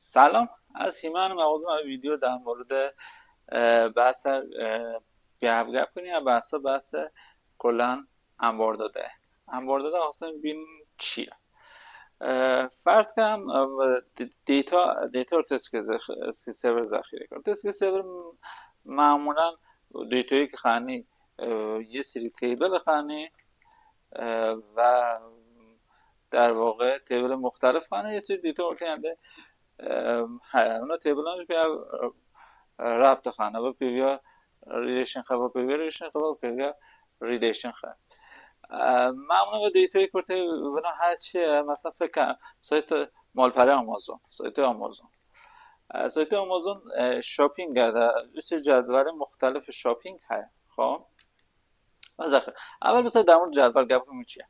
سلام از هیمن مغازه ویدیو در مورد بحث گپ کنیم یا بحث کلا انبار داده اصلا بین چیه. فرض کنم دیتا رو تسک سرور ذخیره کنم. تسک سرور معمولا دیتایی که خانی یه سری تیبل خانی و در واقع تیبل مختلف خانی یه سری دیتا رو اونا تیبلانش بیا ربط خانه و بیا ریلیشن خواه و بیا ریلیشن خواه و بیا ریلیشن خواه معمولا با دیتایی کرده اونا هرچی مثلا فکر کنم سایت مالپره آمازون سایت آمازون شاپینگ ده دوست جدول مختلف شاپینگ های خب اول بسید در مورد جدول گپ کنیم چیه.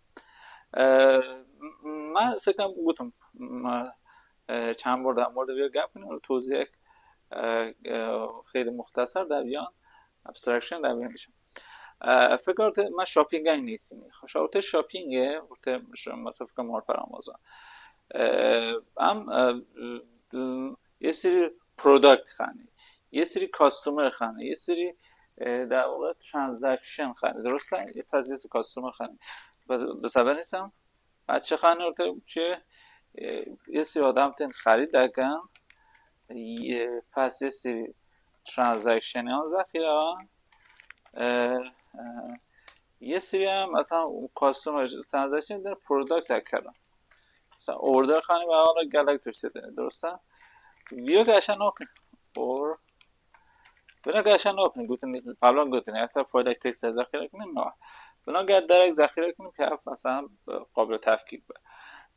من فکر کنم گفتم چند بار در مورد ویر گپ کنیم رو توضیح خیلی مختصر در بیان ابسترکشن در بیان میشم. فکر کنم من شاپینگ های نیستیم شاوت شاپینگه مثلا فکر کنم مارپر آمازون هم یه سری پروداکت خانه یه سری کاستومر خانه یه سری در واقع ترانزکشن خانه درسته یه پس یه سری کاستومر خانه به سبب نیستم بچه خانه رو چه یه سری آدم تن خرید دکن پس یه سری ترانزکشن ها ذخیره ها یه سری هم مثلا کاستومر ترانزکشن در پروداکت کردن مثلا اوردر خانی و حالا گلک توش داده درسته ویو گشن نکن اور بنا گشن نکن گوتن قبلا گوتن اصلا فایل تکست ذخیره کنیم نه بنا گرد درک ذخیره کنیم که مثلا قابل تفکیک به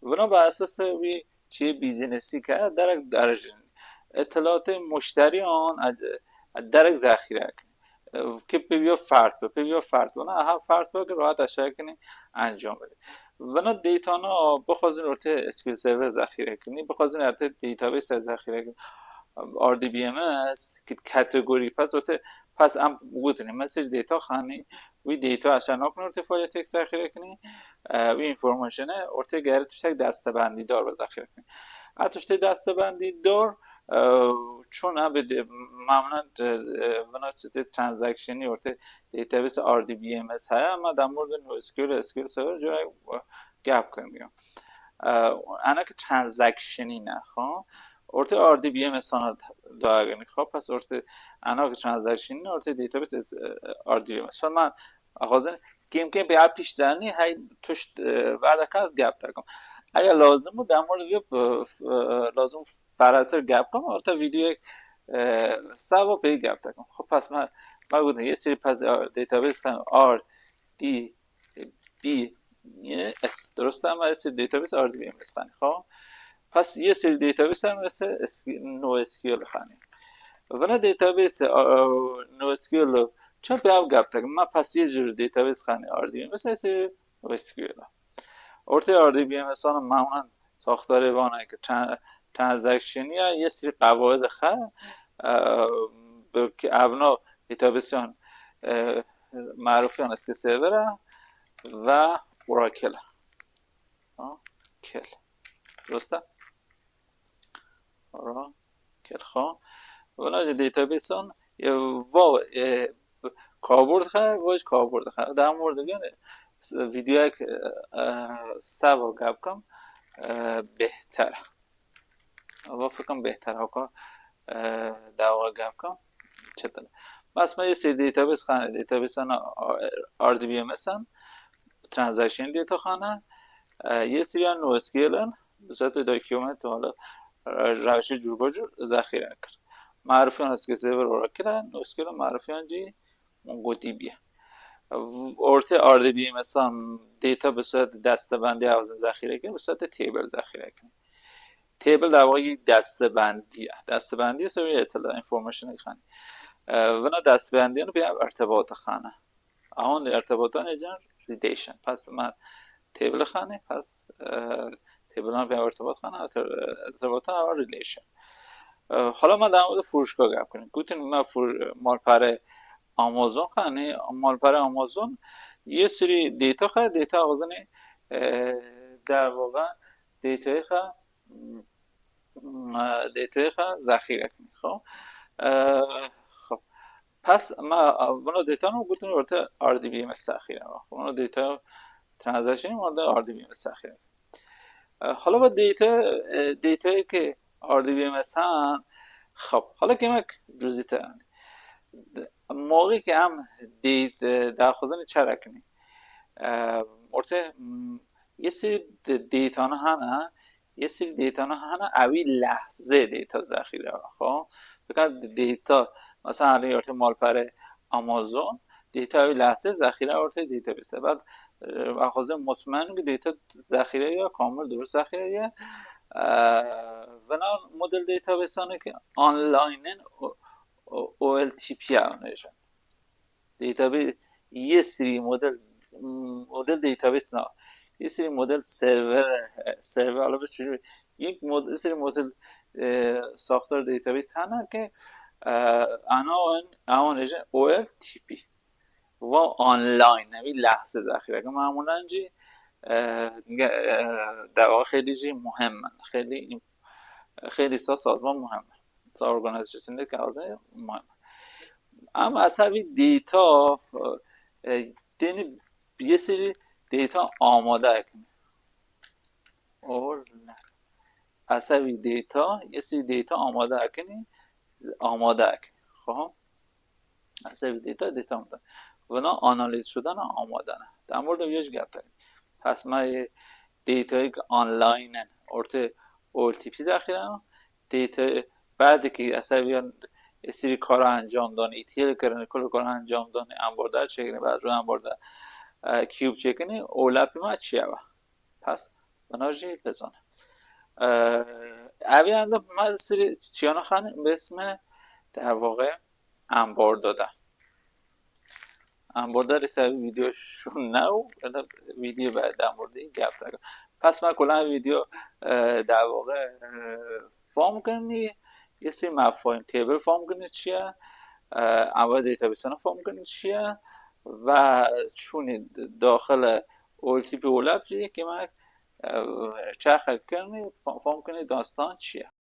بنا بر اساس وی چی بیزینسی که درک درج اطلاعات مشتری آن درک ذخیره کنیم که بیا فرد بنا هم فرد که راحت اشاره کنیم انجام بده بنا دیتانا بخوازین ارته اسکیل سرور ذخیره کنیم بخوازین ارته دیتابیس ذخیره کنیم RDBMS که کاتگوری پس ام بودنی مسیج دیتا خانی وی دیتا عشان نکنه ارته فایل تکس ذخیره کنی وی اینفورمیشنه ارته گره توش یک دستبندی دار به ذخیره کنی اتوش دستبندی دار چون هم به معمولا بنا چیز ترانزکشنی ارته دیتابیس RDBMS های اما در مورد اسکیل سرور جای گپ کنیم انا که ترانزکشنی نخواه ارته RDBMS ها داگنی خب پس ارته انا که ترانزکشنی ارته دیتابیس RDBMS فمن آخازن کم به هر پیش دارنی های توش وردکه از گپ تکم اگر لازم بود در مورد لازم فراتر گپ کنم ارته ویدیو سوا پی گپ تکم خب پس من بودم یه سری پس دیتابیس RDBMS درسته هم یه سری دیتابیس RDBMS خب پس یه سری دیتابیس هم مثل نو اسکیول خانیم و دیتابیس نو اسکیول چون به او گپ تکم من پس یه جور دیتابیس خانی RDBMS مثل سری نو اسکیول ارته RDBMS ها معمولا ساختار وانه که ترانزکشنی ها یه سری قواعد خواهد که اونا دیتابیس ها معروفی هست که سرور و اوراکل کل درسته اوراکل خواه اونا دیتابیس ها و کاربرد خواه واش کاربرد خواه در مورد بیان ویدیو یک سوا گپ کم بهتره و فکرم بهتره ها در واقع گپ کم چطوره بس من یه سری دیتابیس خانه دیتابیس ها RDBMS هم ترانزکشن دیتا خانه یه سری ها نو اسکیل هم به صورت داکیومنت حالا روش جور با جور ذخیره کرد معروفی هست که سرور اوراکل نو اسکیل معروفی هن جی مونگو دی بیه ارته RDBMS هم دیتا به صورت دستبندی آغاز ذخیره کنه به صورت تیبل ذخیره کنه تیبل در واقع یک دستبندی سوی اطلاع اینفورمیشن خانه و نه دستبندی رو بیا ارتباط خانه اون ارتباط ها نجن ریلیشن پس من تیبل خانه پس تیبل ها بیا ارتباط خانه ارتباط ها ریلیشن حالا ما در مورد فروشگاه گپ کنیم گفتیم من مالپر آمازون خانه مالپر آمازون یه سری دیتا خواهد دیتا آغازنه در واقع دیتای خواهد دیتای خود ذخیره کنی. خب خب پس ما اونو دیتا رو بتونیم ورته RDBMS ذخیره. خب اونو دیتا ترانزکشن مورد RDBMS ذخیره. حالا با دیتایی که RDBMS هن، خب حالا که ما جزئی ترن موقعی که هم در خزان چرکنی ارته یه سری دیتا هنه یه سری دیتا هنه اوی لحظه دیتا ذخیره. خب بکنم دیتا مثلا الان ارته مالپر آمازون دیتا اوی لحظه ذخیره ارته دیتا بیسته. بعد خواهد مطمئن که دیتا ذخیره یا کامل درست ذخیره یا و نه مدل دیتا بیسانه که آنلاینن OLTP نشن دیتابیس. یه سری مدل دیتابیس نه یه سری مدل سرور حالا به چجوری یک سری مدل ساختار دیتابیس هنه که انا نشه OLTP و آنلاین نمی لحظه ذخیره که معمولا جی در واقع خیلی جی مهمه خیلی سازمان مهمه ارگانیزیشن که مهمه. اما اصلا دیتا دینی یه سری دیتا آماده کنی عصبی دیتا یه سری دیتا آماده کنی. خب عصبی دیتا آماده و نه آنالیز شدن آماده نه در مورد یهش گپ داریم. پس ما دیتایی که آنلاین ارته OLTP ذخیره دیتا بعد که عصبی یه سری کار انجام دانه ETL کردن کل کار انجام دانه انباردار چکنه بعد رو انباردار کیوب چکنه اولپی ما چیه با پس بناجی بزانه اوی اندام ما سری چیانا خانه به اسم در واقع انباردار سری ویدیوشون نو ویدیو بعد در مورد این گفت دارم. پس من کلا ویدیو در واقع فارم کنی یه سری مفاهیم تیبل فارم کنی چیه اول دیتابیس رو فارم کنی چیه و چون داخل OLTP اولاب چیه که من چرخ کنی فارم کنی داستان چیه.